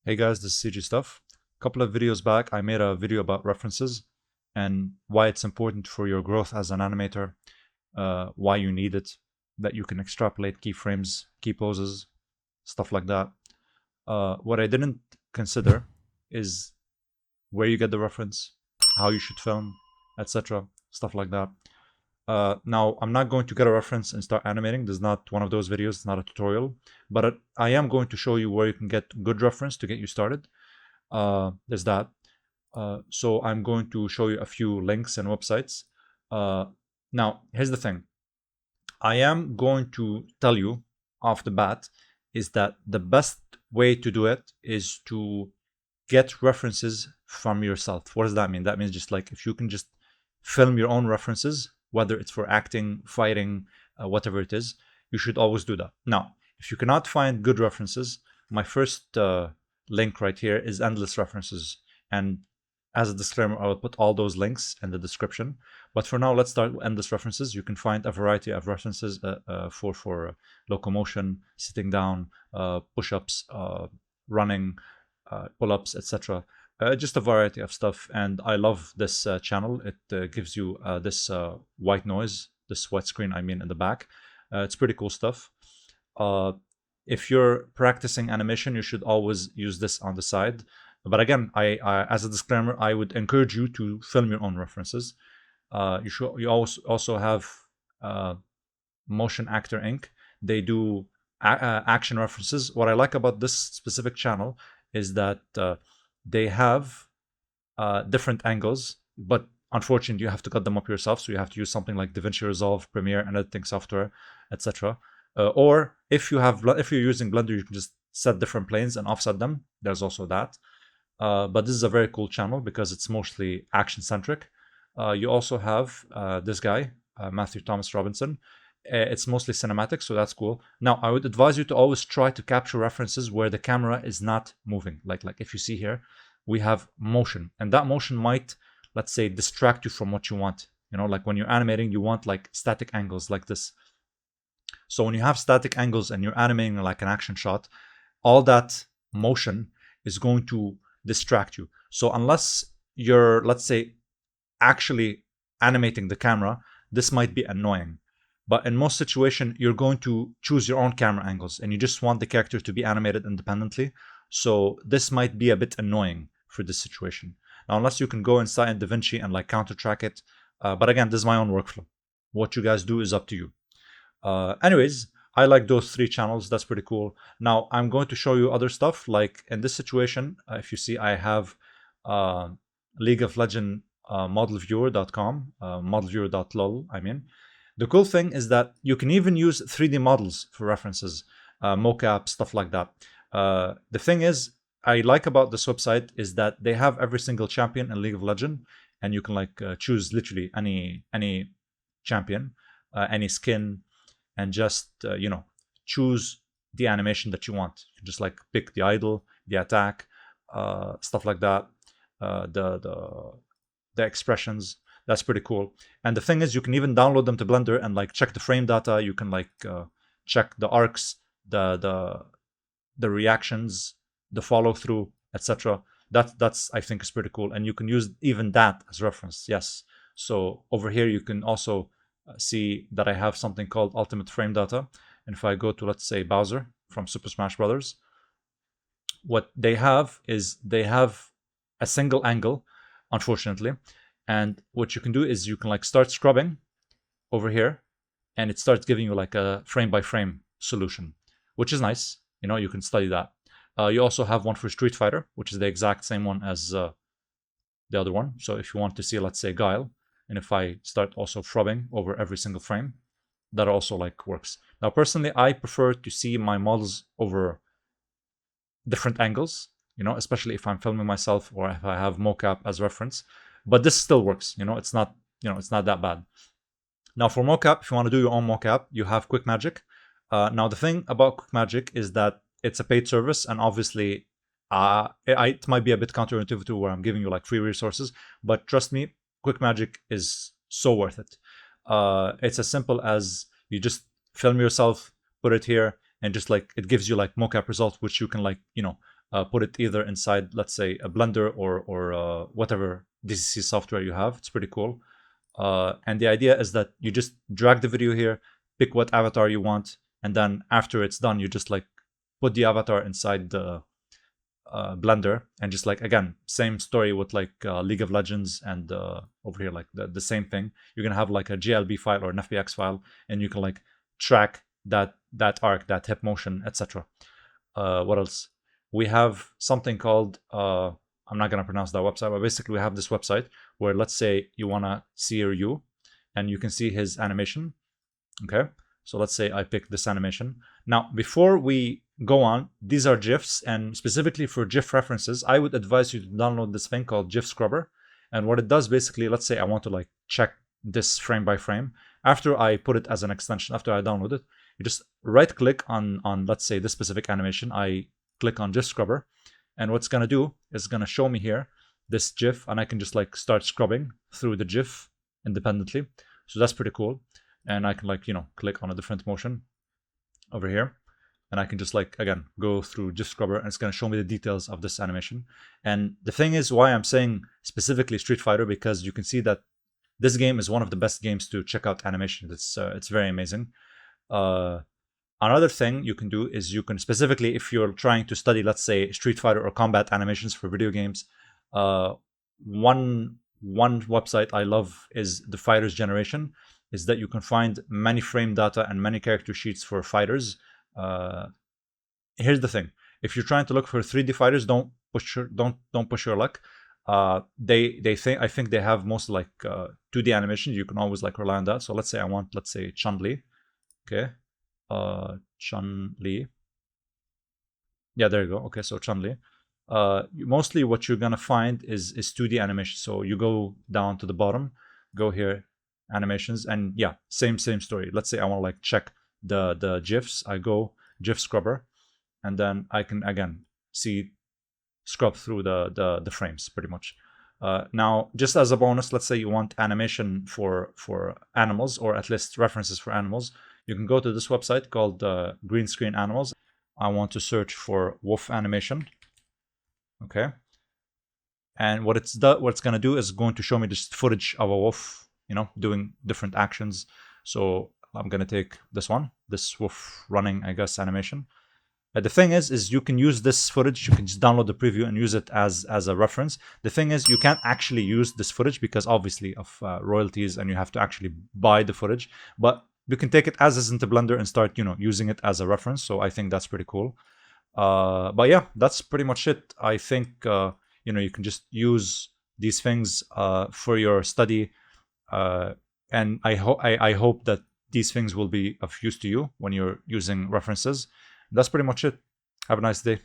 Hey guys, this is CG Stuff. A couple of videos back, I made a video about references and why it's important for your growth as an animator, why you need it, that you can extrapolate keyframes, key poses, stuff like that. What I didn't consider is where you get the reference, how you should film, etc. Stuff like that. Now, I'm not going to get a reference and start animating. This is not one of those videos. It's not a tutorial. But I am going to show you where you can get good reference to get you started. There's that. So I'm going to show you a few links and websites. Now, here's the thing. I am going to tell you off the bat is that the best way to do it is to get references from yourself. What does that mean? That means just like if you can just film your own references, whether it's for acting, fighting, whatever it is, you should always do that. Now, if you cannot find good references, my first link right here is endless references. And as a disclaimer, I will put all those links in the description. But for now, let's start with endless references. You can find a variety of references for locomotion, sitting down, push-ups, running, pull-ups, etc. Just a variety of stuff, and I love this channel. It gives you this white noise, this white screen, I mean, in the back. It's pretty cool stuff. If you're practicing animation, you should always use this on the side. But again, I as a disclaimer, I would encourage you to film your own references. You also have Motion Actor Inc. They do action references. What I like about this specific channel is that they have different angles, but unfortunately you have to cut them up yourself, so you have to use something like DaVinci Resolve, Premiere, and editing software, etc. Or if you're using Blender, you can just set different planes and offset them. There's also that. But this is a very cool channel because it's mostly action centric. You also have this guy, Matthew Thomas Robinson. It's mostly cinematic, so that's cool. Now, I would advise you to always try to capture references where the camera is not moving. Like if you see here, we have motion, and that motion might, let's say, distract you from what you want. You know, like when you're animating, you want like static angles like this. So when you have static angles and you're animating like an action shot, all that motion is going to distract you. So unless you're, let's say, actually animating the camera, this might be annoying. But in most situations, you're going to choose your own camera angles and you just want the character to be animated independently. So this might be a bit annoying for this situation. Now, unless you can go inside in DaVinci and like counter track it. But again, this is my own workflow. What you guys do is up to you. Anyways, I like those three channels. That's pretty cool. Now, I'm going to show you other stuff. Like in this situation, if you see, I have League of Legends modelviewer.com, modelviewer.lol, I mean. The cool thing is that you can even use 3D models for references, mocap, stuff like that. The thing is, I like about this website is that they have every single champion in League of Legends, and you can like choose literally any champion, any skin, and just you know, choose the animation that you want. You can just like pick the idle, the attack, stuff like that, the expressions. That's pretty cool. And the thing is, you can even download them to Blender and like check the frame data. You can like check the arcs, the reactions, the follow through, etc. That's I think is pretty cool. And you can use even that as reference. Yes. So over here you can also see that I have something called Ultimate Frame Data. And if I go to, let's say, Bowser from Super Smash Brothers, what they have is they have a single angle, unfortunately. And what you can do is you can like start scrubbing over here, and it starts giving you like a frame by frame solution, which is nice. You know, you can study that. You also have one for Street Fighter, which is the exact same one as the other one. So if you want to see, let's say, Guile, and if I start also scrubbing over every single frame, that also like works. Now, personally, I prefer to see my models over different angles, you know, especially if I'm filming myself or if I have mocap as reference. But this still works, you know, it's not that bad. Now for mocap, if you want to do your own mocap, you have QuickMagic. Now the thing about QuickMagic is that it's a paid service, and obviously it might be a bit counterintuitive to where I'm giving you like free resources, but trust me, QuickMagic is so worth it. It's as simple as you just film yourself, put it here, and just like it gives you like mocap results, which you can like, you know, put it either inside, let's say, a Blender or whatever DCC software you have. It's pretty cool. And the idea is that you just drag the video here, pick what avatar you want, and then after it's done, you just like put the avatar inside the Blender, and just like, again, same story with like League of Legends, and over here like the same thing. You're gonna have like a GLB file or an FBX file, and you can like track that arc, that hip motion, etc. What else? We have something called I'm not gonna pronounce that website, but basically we have this website where, let's say you wanna see Ryu, and you can see his animation. Okay, so let's say I pick this animation. Now, before we go on, these are GIFs, and specifically for GIF references, I would advise you to download this thing called GIF Scrubber. And what it does, basically, let's say I want to like check this frame by frame. After I put it as an extension, after I download it, you just right click on let's say this specific animation. I click on GIF Scrubber, and what's gonna do is gonna show me here this GIF, and I can just like start scrubbing through the GIF independently. So that's pretty cool. And I can like, you know, click on a different motion over here, and I can just like, again, go through GIF Scrubber, and it's going to show me the details of this animation. And the thing is, why I'm saying specifically Street Fighter, because you can see that this game is one of the best games to check out animation. It's very amazing. Another thing you can do is you can, specifically if you're trying to study, let's say, Street Fighter or combat animations for video games, one website I love is the Fighters Generation. Is that you can find many frame data and many character sheets for fighters. Here's the thing: if you're trying to look for 3D fighters, don't push your luck. I think they have most like 2D animations. You can always like rely on that. So let's say I want, let's say, Chun-Li. Okay, Chun-Li. Yeah, there you go. Okay, so Chun-Li. Mostly what you're gonna find is 2D animation. So you go down to the bottom, go here, animations, and yeah, same story. Let's say I want to like check the GIFs. I go GIF Scrubber, and then I can again scrub through the frames pretty much. Now, just as a bonus, let's say you want animation for animals, or at least references for animals. You can go to this website called Green Screen Animals. I want to search for wolf animation. Okay, and what it's gonna do is going to show me just footage of a wolf, you know, doing different actions. So I'm gonna take this one, this wolf running, I guess, animation. The thing is you can use this footage. You can just download the preview and use it as a reference. The thing is, you can't actually use this footage because obviously of royalties, and you have to actually buy the footage. But you can take it as is into Blender and start, you know, using it as a reference. So I think that's pretty cool. But yeah, that's pretty much it. I think you know, you can just use these things for your study. And I hope that these things will be of use to you when you're using references. That's pretty much it. Have a nice day.